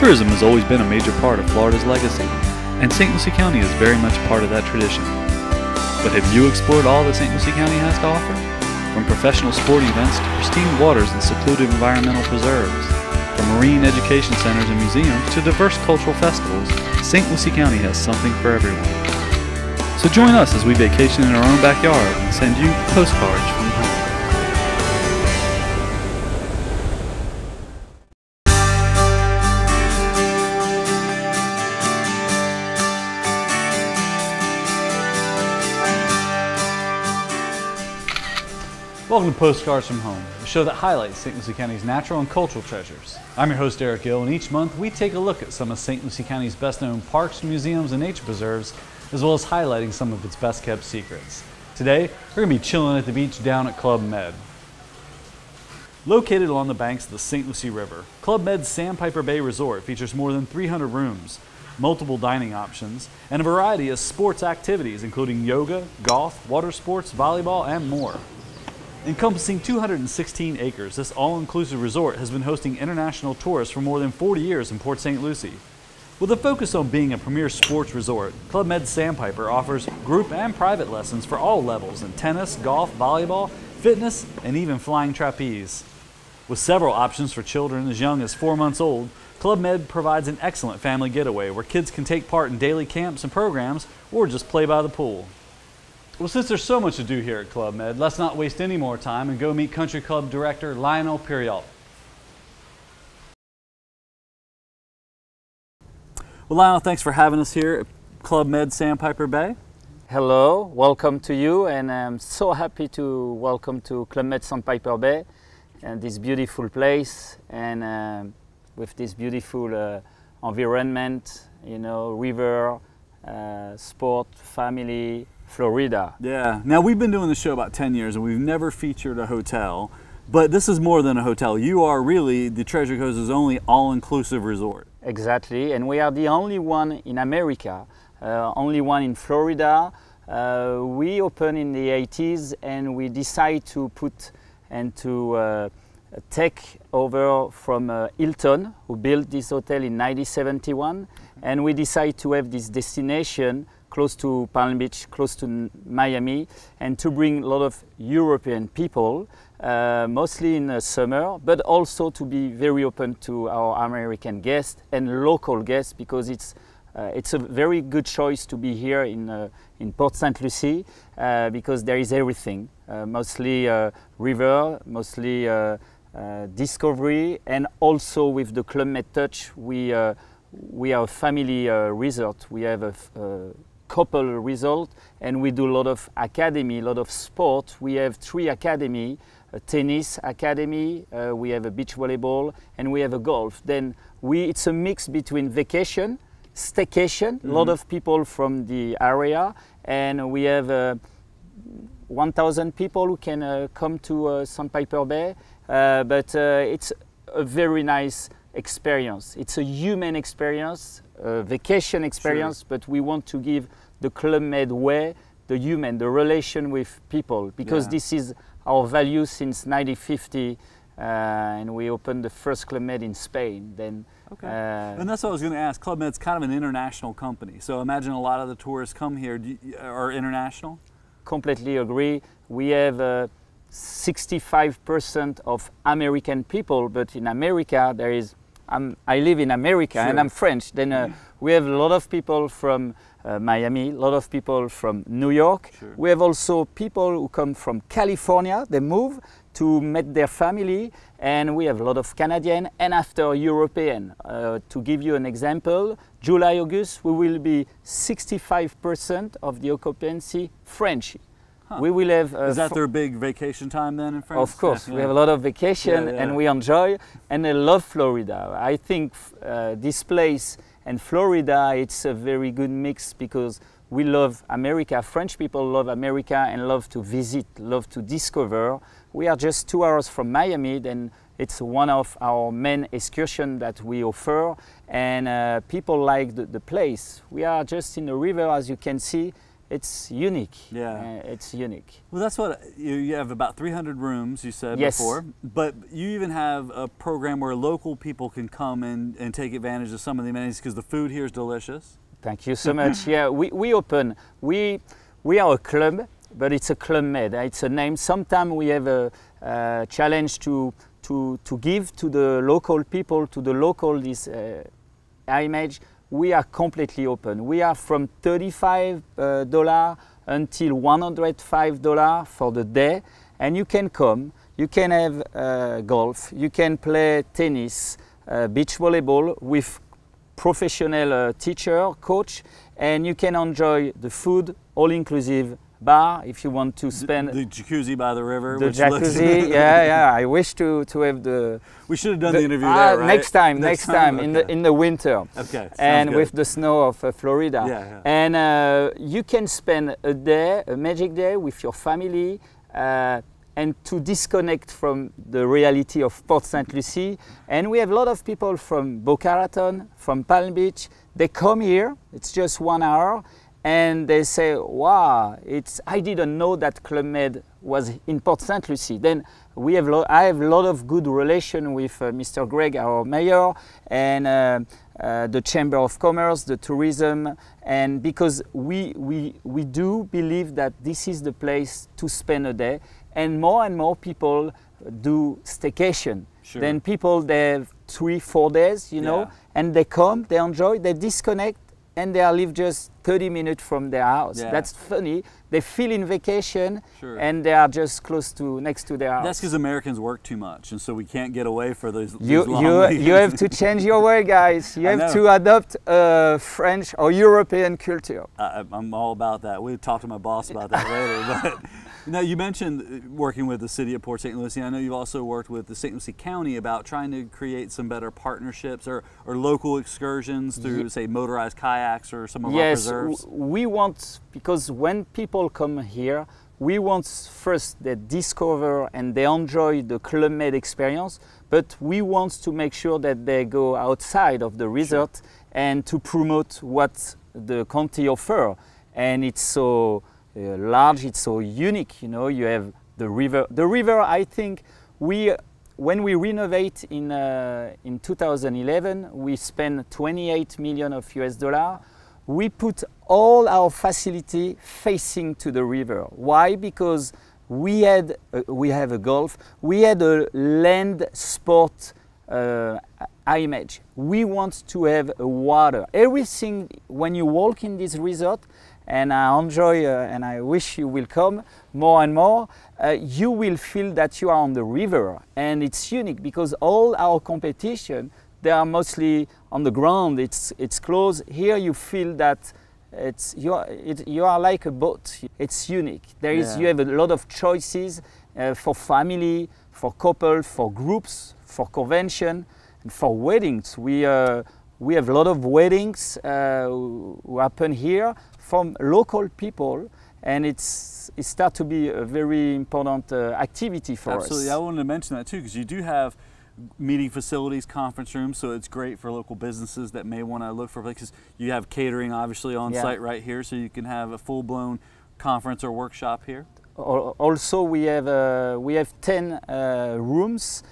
Tourism has always been a major part of Florida's legacy, and St. Lucie County is very much part of that tradition. But have you explored all that St. Lucie County has to offer? From professional sporting events to pristine waters and secluded environmental preserves, from marine education centers and museums to diverse cultural festivals, St. Lucie County has something for everyone. So join us as we vacation in our own backyard and send you postcards from home. Welcome to Postcards from Home, a show that highlights St. Lucie County's natural and cultural treasures. I'm your host, Eric Gill, and each month we take a look at some of St. Lucie County's best-known parks, museums, and nature preserves, as well as highlighting some of its best-kept secrets. Today, we're going to be chilling at the beach down at Club Med. Located along the banks of the St. Lucie River, Club Med's Sandpiper Bay Resort features more than 300 rooms, multiple dining options, and a variety of sports activities including yoga, golf, water sports, volleyball, and more. Encompassing 216 acres, this all-inclusive resort has been hosting international tourists for more than 40 years in Port St. Lucie. With a focus on being a premier sports resort, Club Med Sandpiper offers group and private lessons for all levels in tennis, golf, volleyball, fitness, and even flying trapeze. With several options for children as young as 4 months old, Club Med provides an excellent family getaway where kids can take part in daily camps and programs or just play by the pool. Well, since there's so much to do here at Club Med, let's not waste any more time and go meet Country Club Director Lionel Piriault. Well, Lionel, thanks for having us here at Club Med Sandpiper Bay. Hello, welcome to you, and I'm so happy to welcome to Club Med Sandpiper Bay and this beautiful place, and with this beautiful environment, you know, river, sport, family, Florida. Yeah. Now, we've been doing the show about 10 years and we've never featured a hotel, but this is more than a hotel. You are really the Treasure Coast's only all-inclusive resort. Exactly, and we are the only one in America, only one in Florida. We opened in the 80s and we decided to put and to take over from Hilton, who built this hotel in 1971, and we decided to have this destination close to Palm Beach, close to Miami, and to bring a lot of European people, mostly in the summer, but also to be very open to our American guests and local guests, because it's a very good choice to be here in Port St. Lucie, because there is everything, mostly river, mostly discovery, and also with the Club Med touch, we are a family resort. We have a couple result, and we do a lot of academy, a lot of sport. We have 3 academy, a tennis academy, we have a beach volleyball, and we have a golf. Then it's a mix between vacation, staycation, a lot of people from the area, and we have 1,000 people who can come to Sandpiper Bay, but it's a very nice experience. It's a human experience, a vacation experience, sure. But we want to give the Club Med way, the human, the relation with people, because this is our value since 1950, and we opened the first Club Med in Spain. Then, and that's what I was going to ask. Club Med's kind of an international company, so imagine a lot of the tourists come here are international? Completely agree. We have 65% of American people, but in America there is I live in America, sure. And I'm French. Then we have a lot of people from Miami, a lot of people from New York. Sure. We have also people who come from California. They move to meet their family, and we have a lot of Canadian and after European. To give you an example, July, August, we will be 65% of the occupancy French. Huh. We will have. Is that their big vacation time then in France? Of course, we have a lot of vacation and we enjoy, and I love Florida. I think this place and Florida, it's a very good mix because we love America. French people love America and love to visit, love to discover. We are just 2 hours from Miami, then it's one of our main excursions that we offer, and people like the place. We are just in the river, as you can see. it's unique. Yeah. It's unique. Well, that's what you have about 300 rooms, you said Yes. before, but you even have a program where local people can come and take advantage of some of the amenities because the food here is delicious. Thank you so much. Yeah, we are a club, but it's a Club Med. It's a name. Sometimes we have a challenge to give to the local people, to the local this image. We are completely open. We are from $35 until $105 for the day, and you can come. You can have golf. You can play tennis, beach volleyball with professional teacher, coach, and you can enjoy the food, all-inclusive bar if you want to spend the jacuzzi by the river. The jacuzzi, yeah. I wish to have the. We should have done the interview there, right? Next time okay. in the winter. Okay. And good. with the snow of Florida. Yeah. And you can spend a day, a magic day, with your family. And to disconnect from the reality of Port St. Lucie. And we have a lot of people from Boca Raton, from Palm Beach. They come here, it's just 1 hour, and they say, wow, I didn't know that Club Med was in Port St. Lucie. Then I have a lot of good relation with Mr. Greg, our mayor, and the Chamber of Commerce, the tourism, and because we do believe that this is the place to spend a day, and more people do staycation. Sure. Then people, they have 3-4 days, you know, and they come, they enjoy, they disconnect, and they live just 30 minutes from their house. Yeah. That's funny. They feel in vacation, Sure. and they are just next to their house. That's because Americans work too much, and so we can't get away for those long You have to change your way, guys. You have to adopt French or European culture. I'm all about that. We'll talk to my boss about that later. But now, you mentioned working with the city of Port St. Lucie. I know you've also worked with the St. Lucie County about trying to create some better partnerships or local excursions through, say, motorized kayaks or some of our preserves. Yes, we want, because when people come here, we want first they discover and they enjoy the Club Med experience, but we want to make sure that they go outside of the resort and to promote what the county offers. And it's so large, it's so unique, you know. You have the river. The river, I think, when we renovate in 2011, we spent 28 million of US dollar. We put all our facility facing to the river. Why? Because we have a golf, we had a land sport image. We want to have a water. Everything, when you walk in this resort, and I enjoy and I wish you will come more and more, you will feel that you are on the river, and it's unique because all our competition, they are mostly on the ground. It's close. Here you feel that you are like a boat. It's unique. You have a lot of choices for family, for couple, for groups, for convention, and for weddings. We have a lot of weddings who happen here from local people, and it starts to be a very important activity for us. Absolutely. I wanted to mention that too, because you do have meeting facilities, conference rooms, so it's great for local businesses that may want to look for places. You have catering obviously on site right here, so you can have a full-blown conference or workshop here. Also, we have 10 rooms.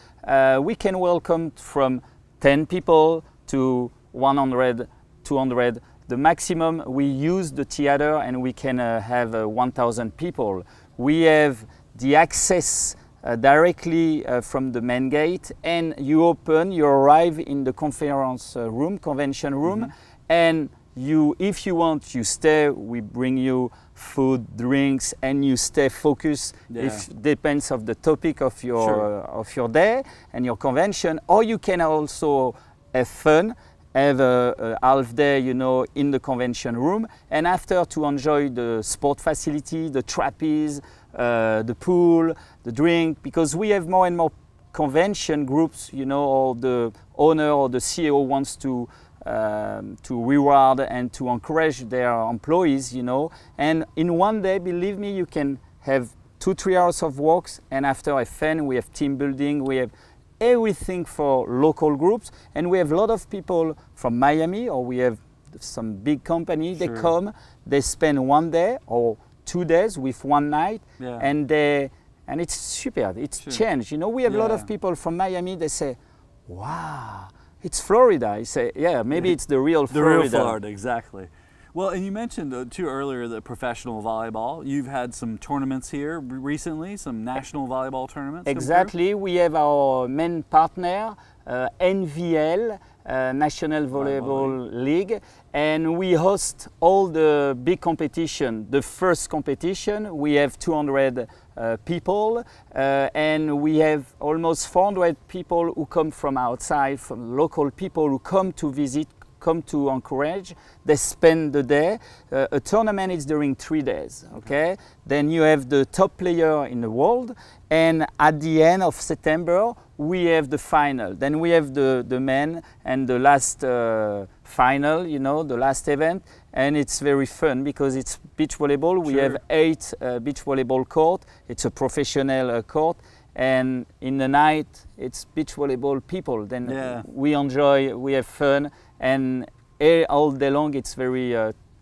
We can welcome from 10 people to 100, 200. The maximum, we use the theater and we can have 1,000 people. We have the access directly from the main gate, and you arrive in the convention room, and if you want, you stay. We bring you food, drinks, and you stay focused. It depends of the topic of your day and your convention, or you can also have fun. Have a half day, you know, in the convention room, and after to enjoy the sport facility, the trapeze, the pool, the drink, because we have more and more convention groups, you know, or the owner or the CEO wants to reward and to encourage their employees, you know, and in one day, believe me, you can have 2-3 hours of walks, and after a fun, we have team building, we have everything for local groups, and we have a lot of people from Miami, or we have some big company. Sure. They come, they spend 1 day or 2 days with 1 night, Yeah. and it's super. It's Sure. changed. You know, we have a lot Yeah. of people from Miami. They say, "Wow, it's Florida." I say, "Yeah, maybe it's the real The Florida." real Florida, exactly. Well, and you mentioned too earlier the professional volleyball. You've had some tournaments here recently, some national volleyball tournaments. come through? Exactly. We have our main partner, NVL, National Volleyball League, and we host all the big competition. The first competition, we have 200 people, and we have almost 400 people who come from outside, from local people who come to visit, come to encourage. They spend the day. A tournament is during 3 days, okay? Then you have the top player in the world, and at the end of September, we have the final. Then we have the men and the last final, you know, the last event, and it's very fun because it's beach volleyball. We Sure. have 8 beach volleyball court. It's a professional court, and in the night, it's beach volleyball people. Then Yeah. we enjoy, we have fun, and all day long it's very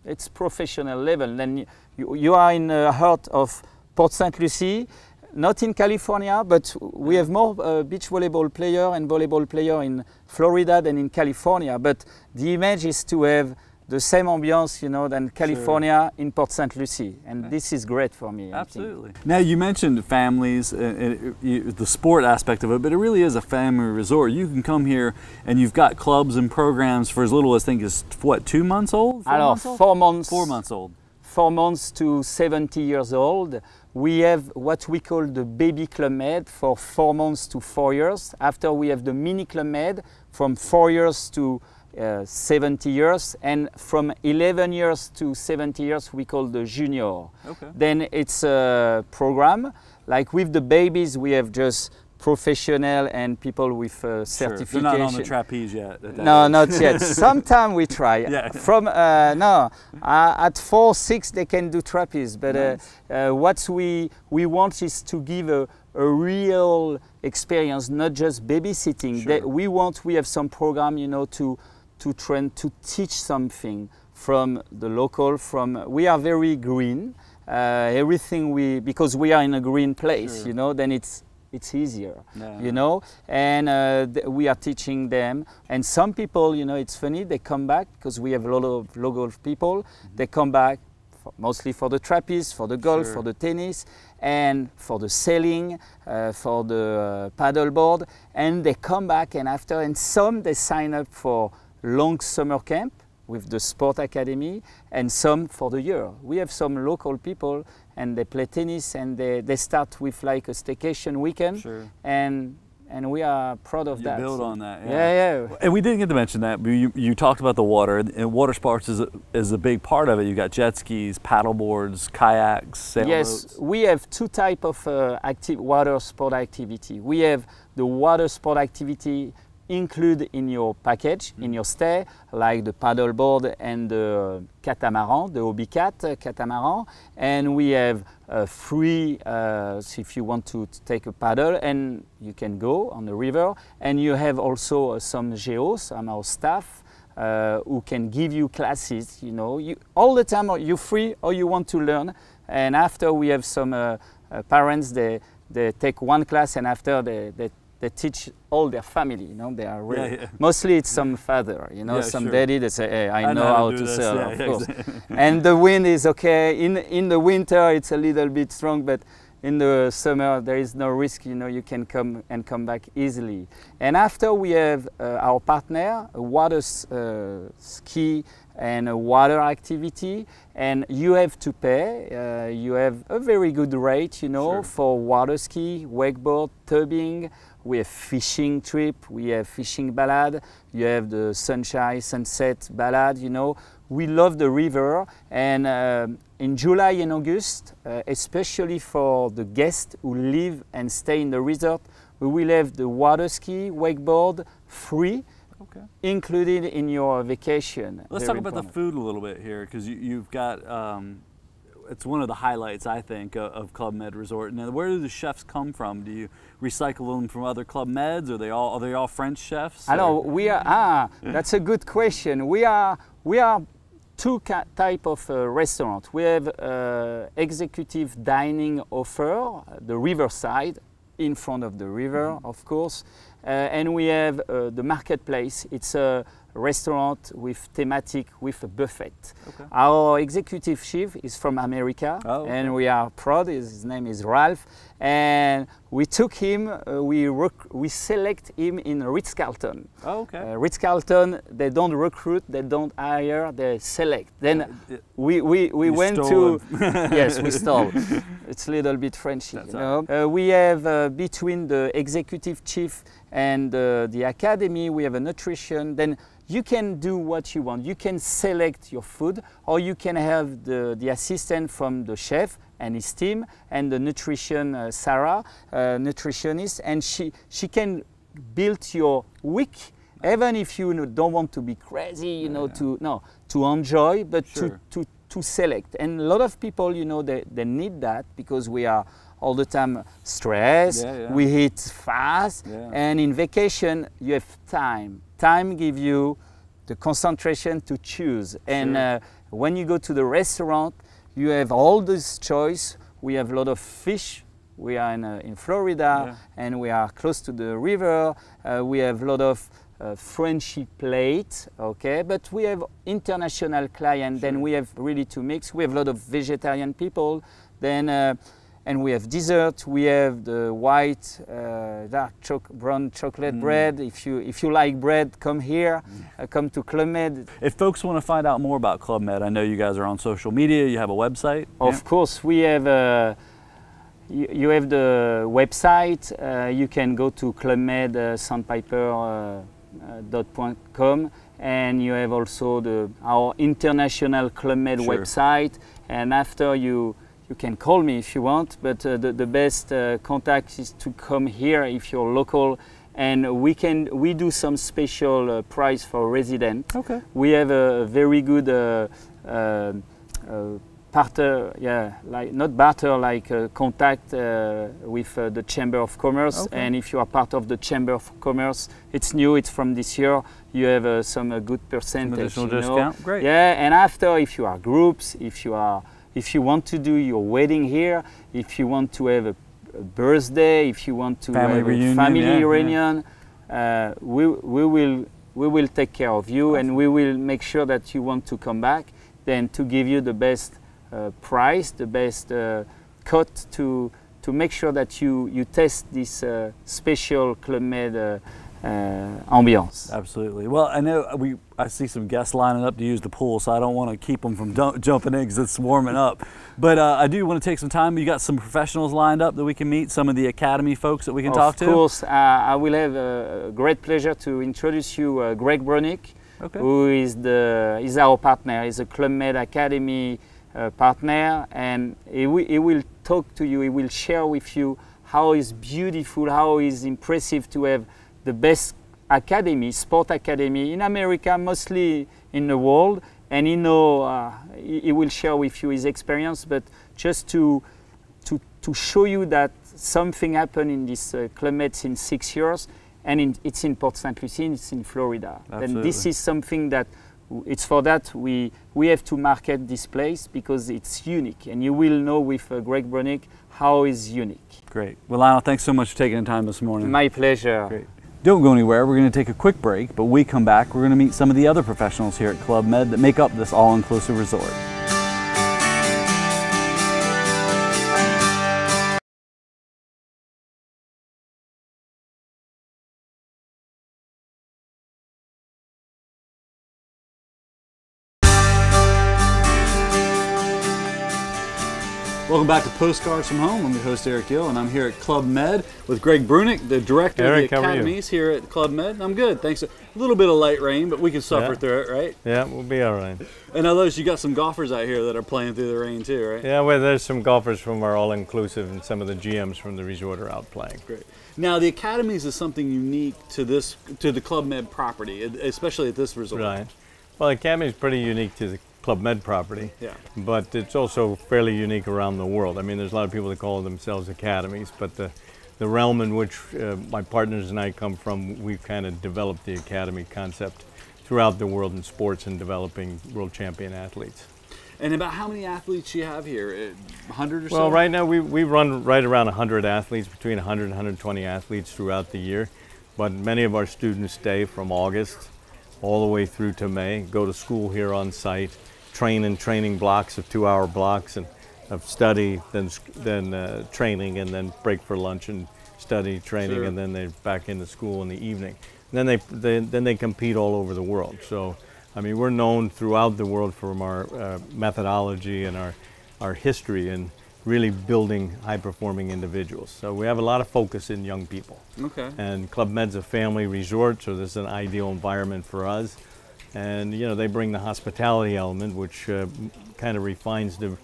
it's professional level. Then you are in the heart of Port St. Lucie, not in California, but we have more beach volleyball player and volleyball player in Florida than in California. But the image is to have the same ambiance, you know, than California in Port St. Lucie, and this is great for me. I think. Absolutely. Now you mentioned families, the sport aspect of it, but it really is a family resort. You can come here and you've got clubs and programs for as little as, I think, is what, 2 months old? 4 Alors, months old? 4 months. 4 months old. 4 months to 70 years old. We have what we call the baby Club Med for 4 months to 4 years. After we have the mini Club Med from 4 years to 70 years, and from 11 years to 70 years we call the junior. Okay. Then it's a program, like with the babies we have just professional and people with certification. Sure. They're not on the trapeze yet. at that No, age. not yet. Sometime we try. Yeah. From at 4, 6 they can do trapeze, but Nice. what we want is to give a real experience, not just babysitting. Sure. We have some program, you know, to train, to teach something from the local. We are very green. Everything because we are in a green place, Sure. you know, then it's easier, Yeah. you know, and we are teaching them. And some people, you know, it's funny, they come back because we have a lot of local people. They come back mostly for the trapeze, for the golf, Sure. for the tennis, and for the sailing, for the paddleboard. And they come back, and some they sign up for long summer camp with the sport academy, and some for the year. We have some local people, and they play tennis, and they start with like a staycation weekend, Sure. and we are proud of You that. build on that. Yeah. And we didn't get to mention that, but you talked about the water, and water sports is a big part of it. You got jet skis, paddle boards, kayaks, sailboats. Yes, we have 2 types of water sport activity. We have the water sport activity included in your package, in your stay, like the paddleboard and the catamaran, the Hobbycat catamaran. And we have free, so if you want to take a paddle, and you can go on the river. And you have also some geos on our staff who can give you classes, you know. All the time you're free or you want to learn. And after we have some parents, they take 1 class, and after they teach all their family, you know. They are really, mostly it's some father, you know, some sure. daddy. They say, "Hey, I know how to sail," Yeah, of yeah, course. exactly. And the wind is okay. In the winter, it's a little bit strong, but in the summer there is no risk. You know, you can come back easily. And after we have our partner, a water ski and a water activity, and you have to pay. You have a very good rate, you know, Sure. for water ski, wakeboard, tubing. We have fishing trip, we have fishing ballad, you have the sunshine, sunset ballad, you know. We love the river, and in July and August, especially for the guests who live and stay in the resort, we will have the water ski, wakeboard, free, Okay. included in your vacation. Let's Very talk about the important. food a little bit here, because you've got, it's one of the highlights, I think, of Club Med Resort. Now, where do the chefs come from? Do you recycle them from other Club Meds? Are they all French chefs? Alors, we are, that's a good question. We are we are two type of restaurant. We have executive dining offer, the riverside, in front of the river, of course, and we have the marketplace. It's a restaurant with thematic, with a buffet. Okay. Our executive chef is from America, okay. and we are proud. His name is Ralph, and we took him. We select him in Ritz-Carlton. Oh, okay. Ritz-Carlton, they don't recruit, they don't hire, they select. Then we went to yes, we stole. It's a little bit Frenchy, you know. We have between the executive chief and the academy, we have a nutrition. Then you can do what you want. You can select your food, or you can have the assistant from the chef and his team, and the nutrition, Sarah, nutritionist, and she can build your week, even if you don't want to be crazy, you know, to enjoy, but to select. And a lot of people, you know, they need that, because we are all the time stressed, we eat fast, and in vacation you have time. Time gives you the concentration to choose. And when you go to the restaurant, you have all this choice. We have a lot of fish. We are in Florida, and we are close to the river. We have a lot of Frenchy plate, okay, but we have international clients. Then we have really to mix. We have a lot of vegetarian people. Then and we have dessert. We have the white, dark brown chocolate bread. If you like bread, come here. Come to Club Med. If folks want to find out more about Club Med, I know you guys are on social media. You have a website. Of course, we have. You have the website. You can go to clubmedsandpiper.com, and you have also our international Club Med website. And after you can call me if you want, but the best contact is to come here if you're local, and we do some special price for resident. Okay. We have a very good barter, like not barter, like contact with the Chamber of Commerce. Okay. And if you are part of the Chamber of Commerce, it's new, it's from this year, you have some good percentage. Some additional discount. Great. Yeah, and after, if you are groups, if you want to do your wedding here, if you want to have a birthday, if you want to have a family reunion, we will take care of you. Awesome. And we will make sure that you want to come back, then to give you the best price, the best cut, to make sure that you test this special Club Med ambiance. Absolutely. Well, I know I see some guests lining up to use the pool, so I don't want to keep them from jumping in because it's warming up. But I do want to take some time. You got some professionals lined up that we can meet, some of the academy folks that we can talk to? Of course. I will have a great pleasure to introduce you Greg Brunick, who is our partner. He's a Club Med Academy partner, and he will talk to you. He will share with you how it's beautiful, how it's impressive to have the best academy, sport academy in America, mostly in the world. And he will share with you his experience, but just to show you that something happened in this Club Med in 6 years, and it's in Port St. Lucie, it's in Florida. Absolutely. And this is something that it's for that we have to market this place, because it's unique, and you will know with Greg Brunick how it's unique. Great. Well, Lionel, thanks so much for taking the time this morning. My pleasure. Great. Don't go anywhere. We're going to take a quick break, but when we come back, we're going to meet some of the other professionals here at Club Med that make up this all-inclusive resort. Welcome back to Postcards from Home. I'm your host, Eric Gill, and I'm here at Club Med with Greg Brunick, the director of the academies here at Club Med. I'm good, thanks. A little bit of light rain, but we can suffer through it, right? Yeah, we'll be all right. And I noticed you got some golfers out here that are playing through the rain too, right? Yeah, well, there's some golfers from our all-inclusive, and some of the GMs from the resort are out playing. Great. Now, the academies is something unique to the Club Med property, especially at this resort. Right. Well, the academy is pretty unique to the Club Med property, but it's also fairly unique around the world. I mean, there's a lot of people that call themselves academies, but the realm in which my partners and I come from, we've kind of developed the academy concept throughout the world in sports and developing world champion athletes. And about how many athletes you have here? 100 or so? Well, right now we run right around 100 athletes, between 100 and 120 athletes throughout the year. But many of our students stay from August all the way through to May, go to school here on site, train in training blocks of 2-hour blocks and of study, then training, and then break for lunch and study, training, Sure. and then they're back into school in the evening. And then they compete all over the world. So, I mean, we're known throughout the world for our methodology and our history in really building high-performing individuals. So we have a lot of focus in young people. Okay. And Club Med's a family resort, so this is an ideal environment for us. And you know, they bring the hospitality element, which kind of refines the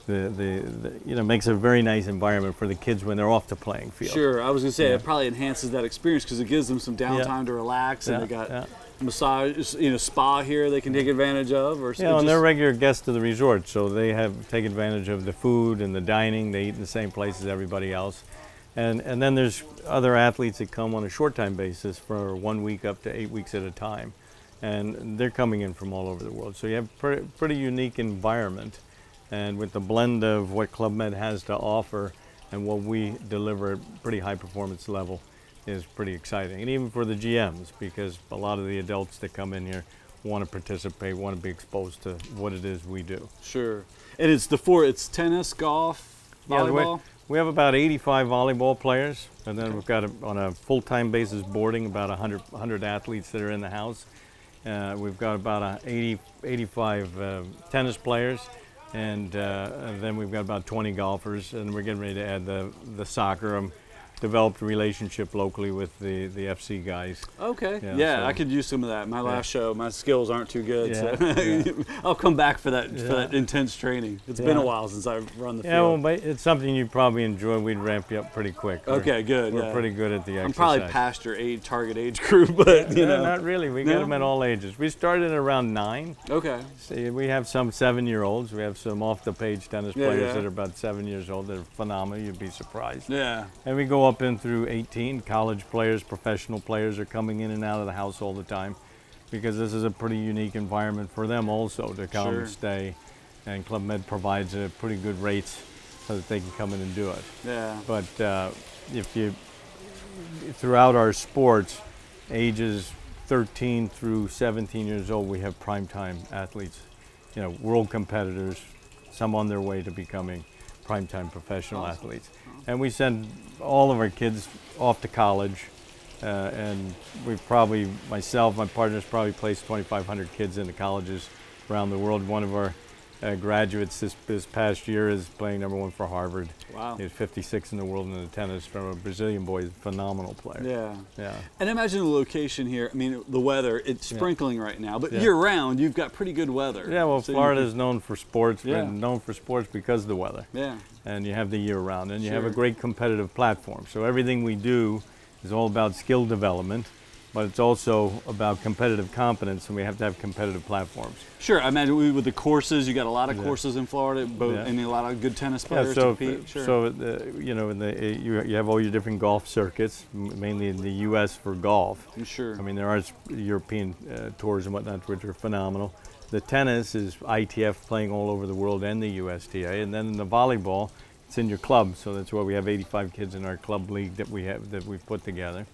you know, makes a very nice environment for the kids when they're off the playing field. Sure, I was going to say Yeah. it probably enhances that experience because it gives them some downtime to relax, and Yeah, they got yeah. massage, you know, spa here they can take advantage of, or Yeah, and they're regular guests to the resort, so they take advantage of the food and the dining. They eat in the same place as everybody else. And then there's other athletes that come on a short-time basis for 1 week up to 8 weeks at a time. And they're coming in from all over the world. So you have a pretty unique environment. And with the blend of what Club Med has to offer and what we deliver at pretty high performance level is pretty exciting. And even for the GMs, because a lot of the adults that come in here want to participate, want to be exposed to what it is we do. Sure. And it's tennis, golf, volleyball? Yeah, we have about 85 volleyball players, and then we've got, on a full-time basis, boarding about 100 athletes that are in the house. We've got about 85 tennis players, and then we've got about 20 golfers, and we're getting ready to add the soccer. Developed a relationship locally with the FC guys. Okay. Yeah, Yeah, so- I could use some of that. My last show, my skills aren't too good, Yeah, so I'll come back for that intense training. It's been a Yeah. while since I've run the Yeah, well, field. but it's something you probably enjoy. We'd ramp you up pretty quick. Okay, good. We're yeah. pretty good at the exercise. I'm probably past your target age group, but you No, know. not really. We No? got them at all ages. We started at around 9. Okay. See, we have some 7-year-olds. We have some off-the-page tennis Yeah, players yeah. that are about 7 years old. They're phenomenal. You'd be surprised. Yeah. And we go up in through 18. College players, professional players are coming in and out of the house all the time because this is a pretty unique environment for them also to come Sure. and stay. And Club Med provides a pretty good rates so that they can come in and do it. Yeah. But throughout our sports, ages 13 through 17 years old, we have primetime athletes, you know, world competitors, some on their way to becoming primetime professional Awesome. athletes. And we send all of our kids off to college, and we've probably, myself, my partners probably placed 2,500 kids into colleges around the world. One of our graduates this past year is playing #1 for Harvard. Wow. He's 56 in the world in the tennis from a Brazilian boy, phenomenal player. Yeah. Yeah. And imagine the location here. I mean, the weather, it's sprinkling right now, but Yeah. year round, you've got pretty good weather. Yeah, well, So you Florida can- is known for sports, Yeah. and known for sports because of the weather. Yeah. And you have the year round, and you have a Sure. great competitive platform. So everything we do is all about skill development, but it's also about competitive competence, and we have to have competitive platforms. Sure. I imagine with the courses, you got a lot of Yeah. courses in Florida, both, Yeah. and a lot of good tennis Yeah, players so to compete. Sure. you know, you have all your different golf circuits, mainly in the U.S. for golf. Sure. I mean, there are European tours and whatnot, which are phenomenal. The tennis is ITF playing all over the world and the USTA, and then in the volleyball, it's in your club. So that's why we have 85 kids in our club league that we've put together.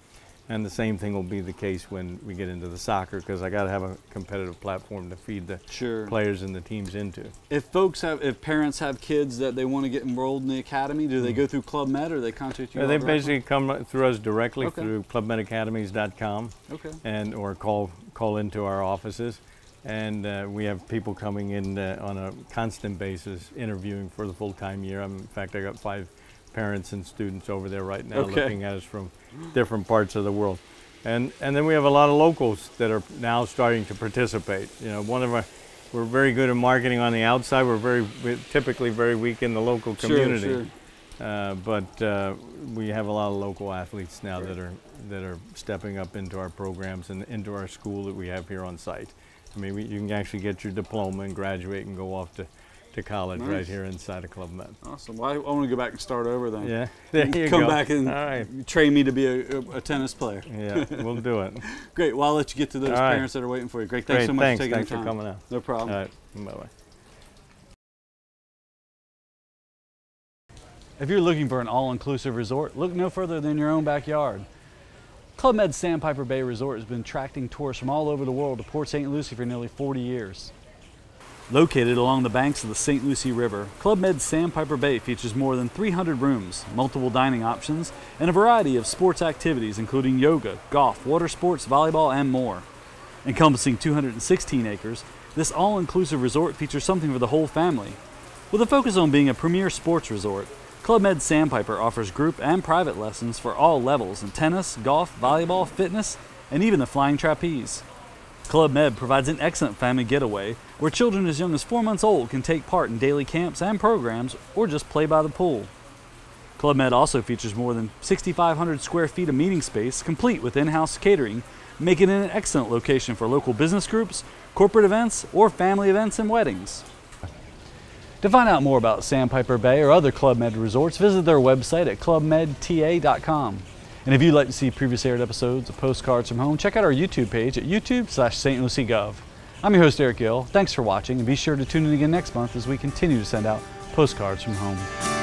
And the same thing will be the case when we get into the soccer, because I got to have a competitive platform to feed the Sure. players and the teams into. If parents have kids that they want to get enrolled in the academy, do they go through Club Med or they contact you? Yeah, all they directly? basically come through us directly Okay. through clubmedacademies.com. Okay. and or call into our offices, and we have people coming in on a constant basis interviewing for the full-time year. In fact, I got 5 parents and students over there right now Okay. looking at us from different parts of the world, and then we have a lot of locals that are now starting to participate. You know, we're very good at marketing on the outside. We're typically very weak in the local community. Sure. But we have a lot of local athletes now that are stepping up into our programs and into our school that we have here on site. I mean, you can actually get your diploma and graduate and go off to to college Nice. right here inside of Club Med. Awesome. Well, I want to go back and start over then. Yeah, there you Come go. back and All right. train me to be a tennis player. Yeah, we'll do it. Great. Well, I'll let you get to those All right. parents that are waiting for you. Great. Thanks Great, so much thanks. for taking Thanks the for time. coming out. No problem. All right, bye-bye. If you're looking for an all-inclusive resort, look no further than your own backyard. Club Med Sandpiper Bay Resort has been attracting tourists from all over the world to Port St. Lucie for nearly 40 years. Located along the banks of the St. Lucie River, Club Med Sandpiper Bay features more than 300 rooms, multiple dining options, and a variety of sports activities including yoga, golf, water sports, volleyball, and more. Encompassing 216 acres, this all-inclusive resort features something for the whole family. With a focus on being a premier sports resort, Club Med Sandpiper offers group and private lessons for all levels in tennis, golf, volleyball, fitness, and even the flying trapeze. Club Med provides an excellent family getaway where children as young as 4 months old can take part in daily camps and programs or just play by the pool. Club Med also features more than 6,500 square feet of meeting space complete with in-house catering, making it an excellent location for local business groups, corporate events, or family events and weddings. To find out more about Sandpiper Bay or other Club Med resorts, visit their website at clubmedta.com. And if you'd like to see previous aired episodes of Postcards from Home, check out our YouTube page at youtube.com/StLucieGov. I'm your host, Eric Gill. Thanks for watching, and be sure to tune in again next month as we continue to send out Postcards from Home.